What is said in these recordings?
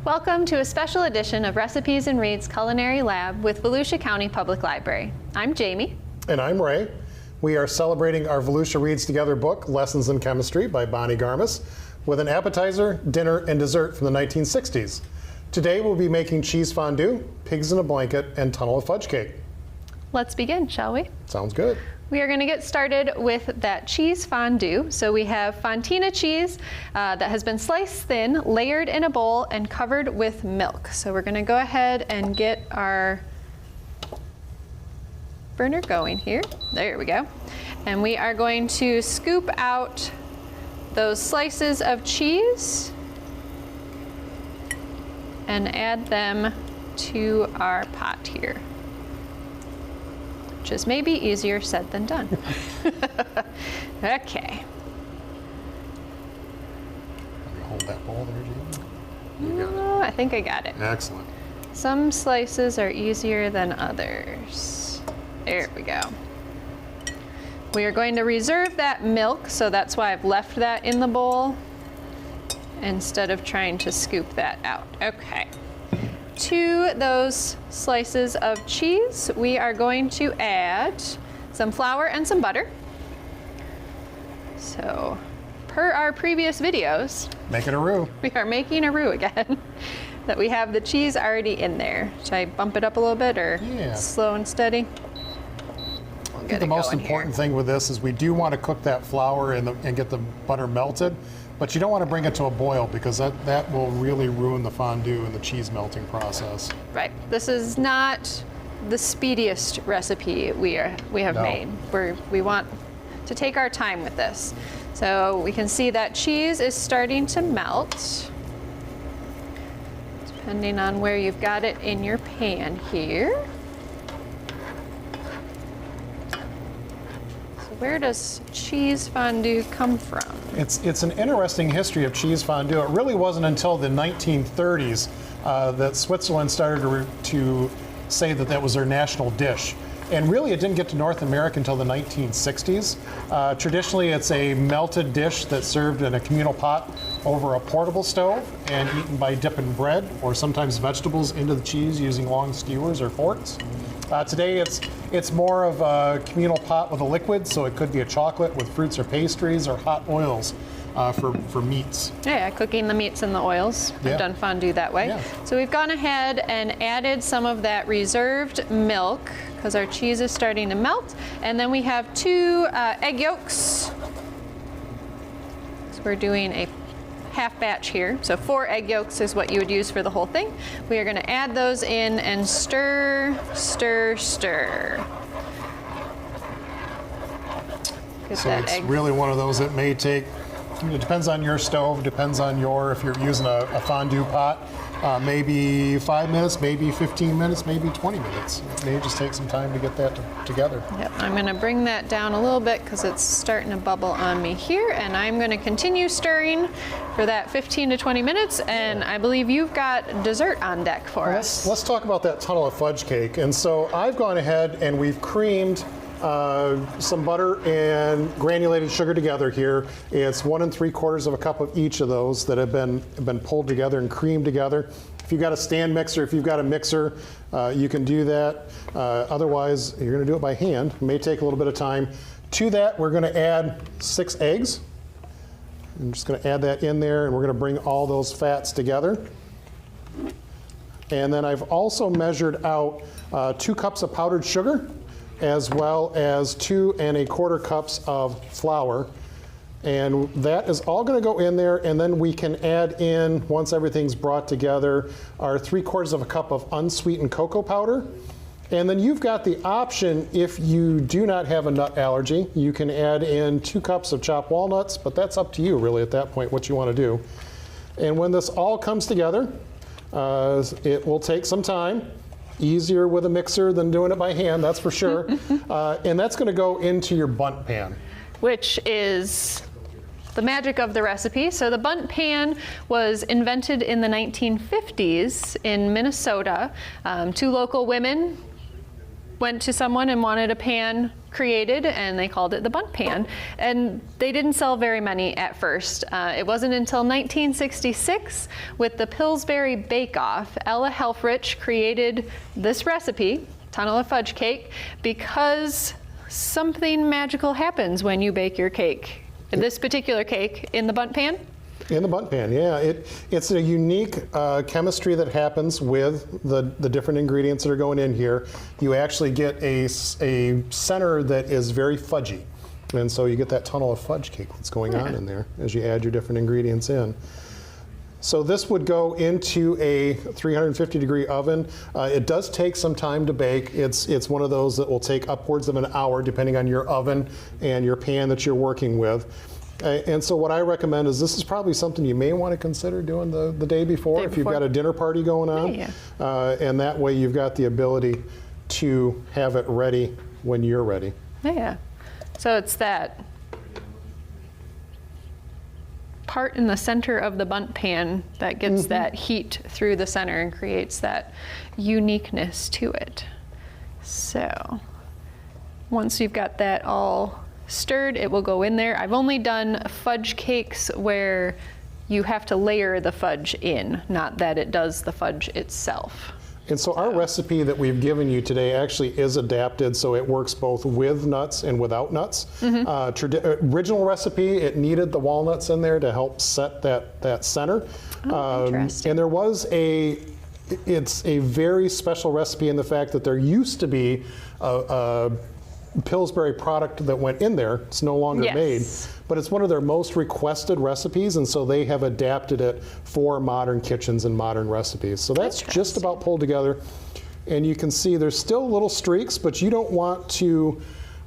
Welcome to a special edition of Recipes and Reads Culinary Lab with Volusia County Public Library. I'm Jamie. And I'm Ray. We are celebrating our Volusia Reads Together book, Lessons in Chemistry by Bonnie Garmis, with an appetizer, dinner, and dessert from the 1960s. Today we'll be making cheese fondue, pigs in a blanket, and tunnel of fudge cake. Let's begin, shall we? Sounds good. We are going to get started with that cheese fondue. So we have fontina cheese that has been sliced thin, layered in a bowl, and covered with milk. So we're going to go ahead and get our burner going here. There we go. And we are going to scoop out those slices of cheese and add them to our pot here, which is maybe easier said than done. Okay. Hold that bowl there, Jamie. Oh, I think I got it. Excellent. Some slices are easier than others. There we go. We are going to reserve that milk, so that's why I've left that in the bowl instead of trying to scoop that out. Okay. To those slices of cheese, we are going to add some flour and some butter. So, per our previous videos, make it a roux. We are making a roux again. That we have the cheese already in there. Should I bump it up a little bit or slow and steady? I think the most important thing with this is we do want to cook that flour and get the butter melted. But you don't want to bring it to a boil because that will really ruin the fondue and the cheese melting process. Right. This is not the speediest recipe we have made. We want to take our time with this. So we can see that cheese is starting to melt, depending on where you've got it in your pan here. Where does cheese fondue come from? It's an interesting history of cheese fondue. It really wasn't until the 1930s that Switzerland started to say that was their national dish. And really it didn't get to North America until the 1960s. Traditionally it's a melted dish that's served in a communal pot over a portable stove and eaten by dipping bread or sometimes vegetables into the cheese using long skewers or forks. Today it's more of a communal pot with a liquid, so it could be a chocolate with fruits or pastries or hot oils for meats. Yeah, cooking the meats and the oils. Yeah. I've done fondue that way. Yeah. So we've gone ahead and added some of that reserved milk because our cheese is starting to melt. And then we have 2 egg yolks. So we're doing a half batch here. So 4 egg yolks is what you would use for the whole thing. We are going to add those in and stir, stir, stir. Get so that it's egg. really one of those that may take, it depends on your stove, depends on if you're using a fondue pot, maybe 5 minutes, maybe 15 minutes, maybe 20 minutes. It may just take some time to get that together. Yep, I'm going to bring that down a little bit because it's starting to bubble on me here, and I'm going to continue stirring for that 15 to 20 minutes, and I believe you've got dessert on deck for us. Let's talk about that tunnel of fudge cake. And so I've gone ahead and we've creamed some butter and granulated sugar together here. It's 1 3/4 cup of each of those that have been pulled together and creamed together. If you've got a stand mixer, if you've got a mixer, you can do that. Otherwise, you're going to do it by hand. It may take a little bit of time. To that, we're going to add 6 eggs. I'm just going to add that in there, and we're going to bring all those fats together. And then I've also measured out 2 cups of powdered sugar, as well as 2 1/4 cups of flour. And that is all going to go in there, and then we can add in, once everything's brought together, our 3/4 cup of unsweetened cocoa powder. And then you've got the option, if you do not have a nut allergy, you can add in 2 cups of chopped walnuts, but that's up to you really at that point what you want to do. And when this all comes together, it will take some time. Easier with a mixer than doing it by hand, that's for sure. And that's going to go into your bundt pan. Which is the magic of the recipe. So the bundt pan was invented in the 1950s in Minnesota. Two local women went to someone and wanted a pan created, and they called it the bundt pan. And they didn't sell very many at first. It wasn't until 1966 with the Pillsbury Bake Off, Ella Helfrich created this recipe, tunnel of fudge cake, because something magical happens when you bake your cake. This particular cake in the bundt pan? In the bundt pan, yeah. It's a unique chemistry that happens with the different ingredients that are going in here. You actually get a center that is very fudgy. And so you get that tunnel of fudge cake that's going on in there as you add your different ingredients in. So this would go into a 350-degree oven. It does take some time to bake. It's one of those that will take upwards of an hour depending on your oven and your pan that you're working with. And so what I recommend is this is probably something you may want to consider doing the day before if you've got a dinner party going on. And that way you've got the ability to have it ready when you're ready. Yeah. So it's that part in the center of the bundt pan that gets that heat through the center and creates that uniqueness to it. So once you've got that all stirred, it will go in there. I've only done fudge cakes where you have to layer the fudge in, not that it does the fudge itself. And so our recipe that we've given you today actually is adapted so it works both with nuts and without nuts. Original recipe, it needed the walnuts in there to help set that center. Interesting. And there was it's a very special recipe in the fact that there used to be a Pillsbury product that went in there. It's no longer made, but it's one of their most requested recipes, and so they have adapted it for modern kitchens and modern recipes. So that's just about pulled together, and you can see there's still little streaks, but you don't want to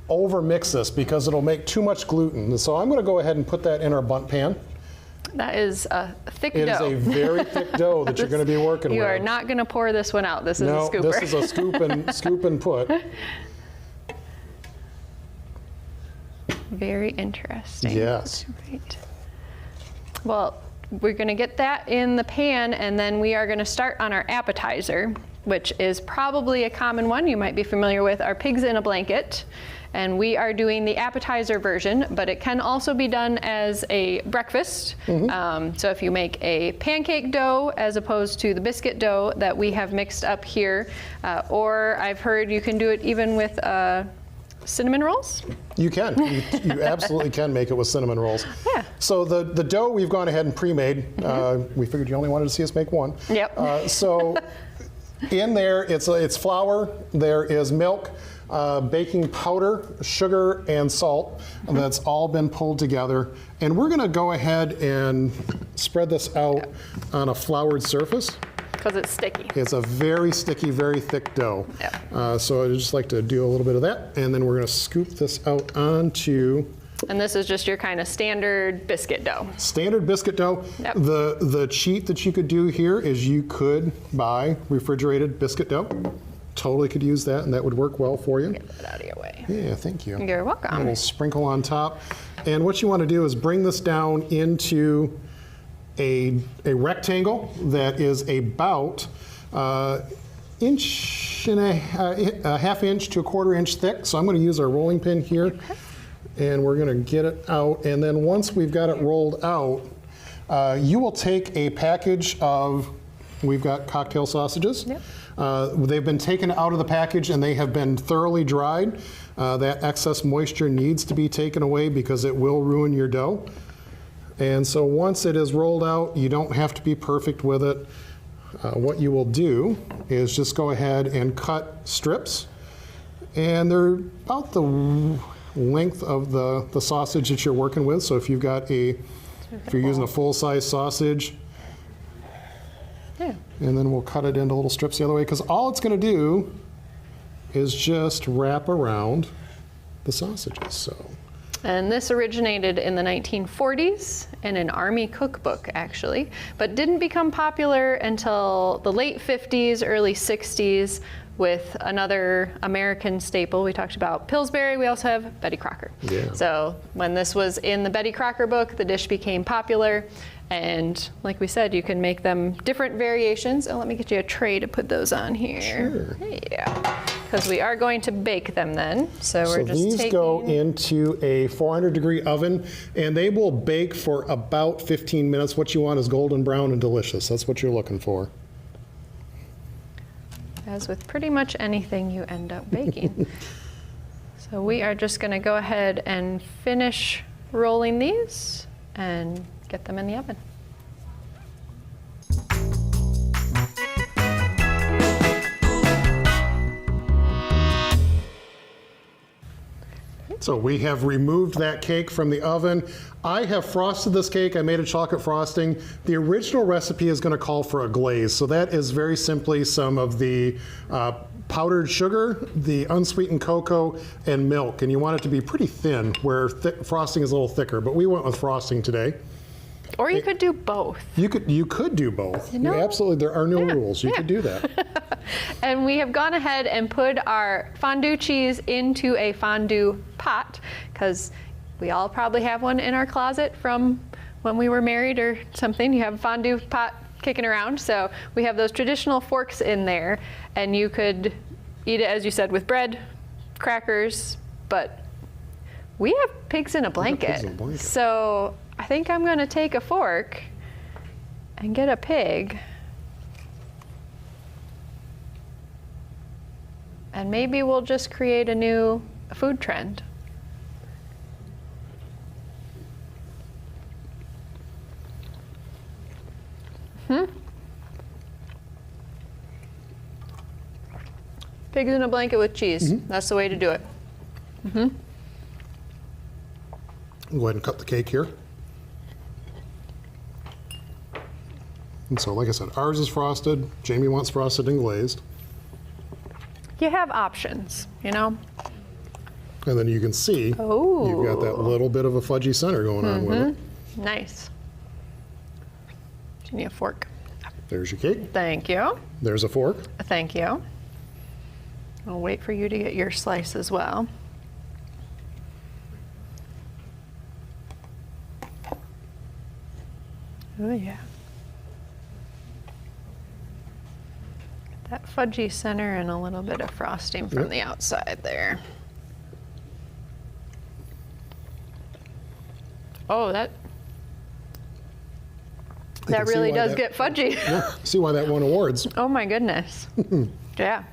over mix this because it'll make too much gluten. And so I'm going to go ahead and put that in our bundt pan. That is a thick dough. It is a very thick dough that you're going to be working with. You are not going to pour this one out. This is a scooper. No, this is a scoop and put. Very interesting. Yes. Right. Well, we're going to get that in the pan, and then we are going to start on our appetizer, which is probably a common one you might be familiar with, our pigs in a blanket. And we are doing the appetizer version, but it can also be done as a breakfast. So if you make a pancake dough as opposed to the biscuit dough that we have mixed up here, or I've heard you can do it even with cinnamon rolls? You can. You absolutely can make it with cinnamon rolls. Yeah. So the dough we've gone ahead and pre-made. We figured you only wanted to see us make one. Yep. So in there, it's flour. There is milk, baking powder, sugar, and salt. That's all been pulled together. And we're going to go ahead and spread this out on a floured surface. Because it's sticky. It's a very sticky, very thick dough. Yep. So I'd just like to do a little bit of that, and then we're going to scoop this out onto. And this is just your kind of standard biscuit dough. Standard biscuit dough. Yep. The cheat that you could do here is you could buy refrigerated biscuit dough. Totally could use that, and that would work well for you. Get that out of your way. Yeah, thank you. You're welcome. A little sprinkle on top. And what you want to do is bring this down into a rectangle that is about inch and a half inch to a quarter inch thick. So I'm going to use our rolling pin here, and we're going to get it out. And then once we've got it rolled out, you will take a package of, we've got cocktail sausages. Yep. They've been taken out of the package and they have been thoroughly dried. That excess moisture needs to be taken away because it will ruin your dough. And so once it is rolled out, you don't have to be perfect with it. What you will do is just go ahead and cut strips. And they're about the length of the sausage that you're working with. So if you've got if you're using a full-size sausage, and then we'll cut it into little strips the other way, because all it's going to do is just wrap around the sausages. So And this originated in the 1940s in an army cookbook, actually, but didn't become popular until the late 50s, early 60s with another American staple. We talked about Pillsbury, we also have Betty Crocker. Yeah. So when this was in the Betty Crocker book, the dish became popular. And like we said, you can make them different variations. Oh, let me get you a tray to put those on here. Sure. Yeah, because we are going to bake them then. So we're just these taking... go into a 400-degree oven, and they will bake for about 15 minutes. What you want is golden brown and delicious. That's what you're looking for. As with pretty much anything you end up baking. So we are just going to go ahead and finish rolling these and get them in the oven. So we have removed that cake from the oven. I have frosted this cake. I made a chocolate frosting. The original recipe is going to call for a glaze. So that is very simply some of the powdered sugar, the unsweetened cocoa, and milk. And you want it to be pretty thin, where frosting is a little thicker. But we went with frosting today. Or you could do both. You could do both. You know? Absolutely, there are no rules. You could do that. And we have gone ahead and put our fondue cheese into a fondue pot, because we all probably have one in our closet from when we were married or something. You have a fondue pot kicking around. So we have those traditional forks in there, and you could eat it, as you said, with bread, crackers, but we have pigs in a blanket. So I think I'm going to take a fork and get a pig, and maybe we'll just create a new food trend. Pigs in a blanket with cheese. That's the way to do it. Go ahead and cut the cake here. And so, like I said, ours is frosted. Jamie wants frosted and glazed. You have options, you know? And then you can see you've got that little bit of a fudgy center going on with it. Nice. Do you need a fork? There's your cake. Thank you. There's a fork. Thank you. I'll wait for you to get your slice as well. Oh yeah. Get that fudgy center and a little bit of frosting from the outside there. Oh, that really does get fudgy. Yeah, see why that won awards. Oh my goodness. Yeah.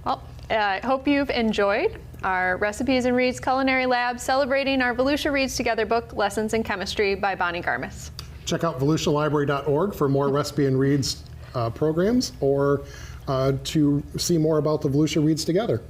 Well, I hope you've enjoyed our Recipes and Reads Culinary Lab celebrating our Volusia Reads Together book, Lessons in Chemistry by Bonnie Garmis. Check out volusialibrary.org for more Recipe and Reads programs, or to see more about the Volusia Reads Together.